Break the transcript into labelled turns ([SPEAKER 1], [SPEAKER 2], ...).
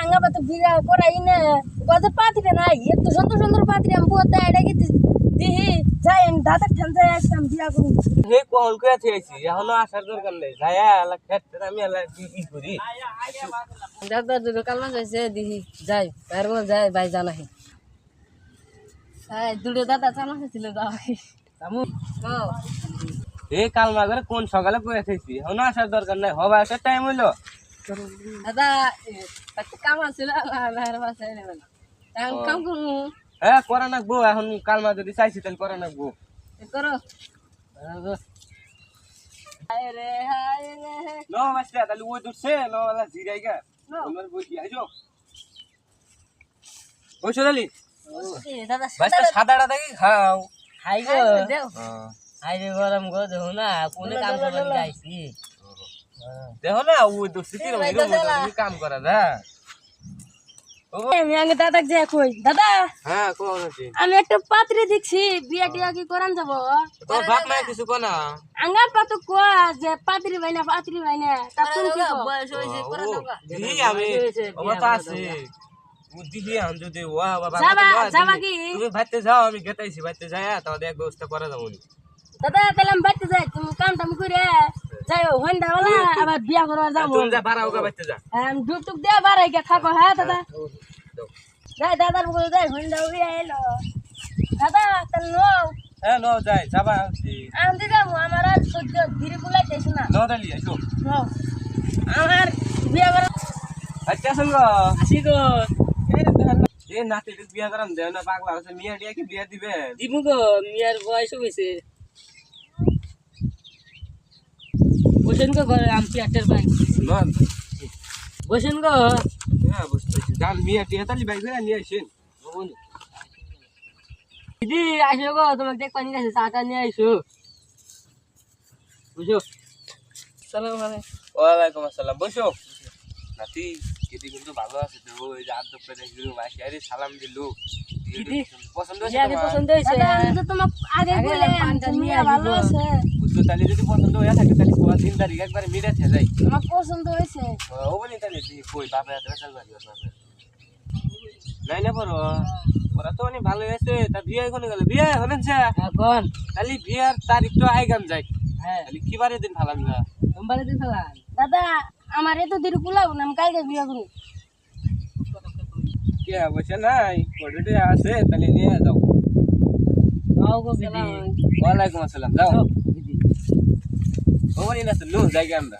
[SPEAKER 1] আঙ্গা পাতে বিরা করাই না কত পাত্রে নাই এত সুন্দর সুন্দর পাত্রে আমি বহুত এটা কি দিহি যাই আমি দাদা ঠান যাই আসলাম বিয়া করু
[SPEAKER 2] হে কোন কই আছি এখনো আসার দরকার নেই যায়া আলা খেতে আমি আলা কি করি
[SPEAKER 1] দাদা দুটো কালমা যাইছে দিহি যাই বাইরে বলে যাই ভাই জানা হে দুটো দাদা চামা ছিল যাই আমু
[SPEAKER 2] হে কাল মাগরে কোন সকালে কই আছি এখনো আসার দরকার নাই হবা একটা টাইম হইলো
[SPEAKER 1] দাদা একটা কাম আছিল বাইরে বাসায় নেবেন কাম করু
[SPEAKER 2] হ্যাঁ করা নাকবো এখন কাল মা যদি চাইছি তাহলে করা নাকবো
[SPEAKER 1] করো হায় রে
[SPEAKER 2] নো মাস্টার তাহলে ওই দূরছে নো वाला জিরাই গা আমার বই দি আইজো ওই চলি
[SPEAKER 1] দাদা
[SPEAKER 2] মাস্টার সাদাটা দেখি খাও
[SPEAKER 1] হাই গো দেও
[SPEAKER 3] হাই রে গরম গো দেখো না কোনে কাম করতে যাইছি
[SPEAKER 2] দেখো না ওই দূরছে কি কাম করা দা
[SPEAKER 1] আমি আগে দাদা যে কই দাদা
[SPEAKER 2] হ্যাঁ কোন আছে
[SPEAKER 1] আমি একটা পাত্রে দেখছি বিয়া টিয়া কি করান যাব
[SPEAKER 2] তোর বাপ মা কিছু কোনা
[SPEAKER 1] আঙ্গা পাতো কোয়া যে পাত্রি ভাইনা তা তুমি কি কও
[SPEAKER 3] বয়স হইছে করে দাও
[SPEAKER 2] দি আমি ওবা তো আছে বুদ্ধি দিয়ে আন যদি ওয়া বাবা
[SPEAKER 1] যাবা কি
[SPEAKER 2] তুমি ভাইতে যাও আমি গেতাইছি ভাইতে যায়া তাহলে এক ব্যবস্থা করা যাবো
[SPEAKER 1] দাদা তাহলে আমি বাইতে যাই তুমি কাম টাম করে যাই হইন্দা वाला আবার বিয়া করবা যাব
[SPEAKER 2] তুমি যা বাড়াও গা ভাইতে যা
[SPEAKER 1] আমি ডুকটুক দে বাড়াই গে থাকো হ্যাঁ দাদা যাই দাদার বলে যাই হইন্দা উড়ে আইলো দাদা তাহলে নো
[SPEAKER 2] হ্যাঁ নো যাই যাবা আছি
[SPEAKER 1] আমি দিদা আমার আর সহ্য ধীরে বুলাইতেছ না
[SPEAKER 2] নো দালি আইছো
[SPEAKER 1] নো আমার বিয়া করা
[SPEAKER 2] আচ্ছা সঙ্গ
[SPEAKER 3] আসি গো
[SPEAKER 2] এ নাতি বিয়া করাম দেও না পাগলা আছে মিয়া ডিয়া কি বিয়া দিবে
[SPEAKER 3] দিমু গো মিয়ার বয়স হইছে বসেন গো ঘরে আম পিয়াটের ভাই
[SPEAKER 2] না
[SPEAKER 3] বসেন গো
[SPEAKER 2] হ্যাঁ বুঝতেছি জান মিয়া ডিয়া তালি বাইক করে নিয়ে আসেন
[SPEAKER 3] দিদি আসো গো তোমাকে দেখ পানি গেছে চাটা নিয়ে আইসো বুঝো সালাম আলাইকুম
[SPEAKER 2] ওয়ালাইকুম আসসালাম বসো নাতি কেদি কিন্তু ভালো আছে তো ওই যে আদব করে দিলু মাসি আরে সালাম দিলু
[SPEAKER 3] দিদি
[SPEAKER 2] পছন্দ হয়েছে
[SPEAKER 3] মিয়াকে
[SPEAKER 2] তোমার
[SPEAKER 3] পছন্দ হইছে
[SPEAKER 1] দাদা আমি তো তোমাকে আগে বলে
[SPEAKER 3] পানটা নিয়ে
[SPEAKER 1] ভালো
[SPEAKER 3] আসবো।
[SPEAKER 1] আছে
[SPEAKER 2] বুঝছো তাহলে যদি পছন্দ হয়ে থাকে তাহলে কোয়া 3 তারিখ একবারে মিটাতে যাই
[SPEAKER 1] আমার পছন্দ হয়েছে
[SPEAKER 2] ও বলি তাহলে কই বাবা এত বেসাল বাড়ি বাবা নাই না পড়ো ওরা তো অনেক ভালো আছে তা বিয়ে কোনে গেল বিয়ে হলেন স্যা
[SPEAKER 3] এখন
[SPEAKER 2] তাহলে বিয়ার তারিখ তো আইগাম যাই
[SPEAKER 3] হ্যাঁ
[SPEAKER 2] তাহলে কি বারে দিন ভালো না
[SPEAKER 3] সোমবারে দিন ফেলান
[SPEAKER 1] দাদা আমার এত দিন কুলাও না আমি কালকে বিয়া করু
[SPEAKER 2] কে বসে নাই কোডে আছে তাহলে নিয়ে যাও
[SPEAKER 3] আও গো দিদি
[SPEAKER 2] ওয়ালাইকুম আসসালাম যাও
[SPEAKER 3] দিদি
[SPEAKER 2] ও বলি না তো নো জায়গা আমরা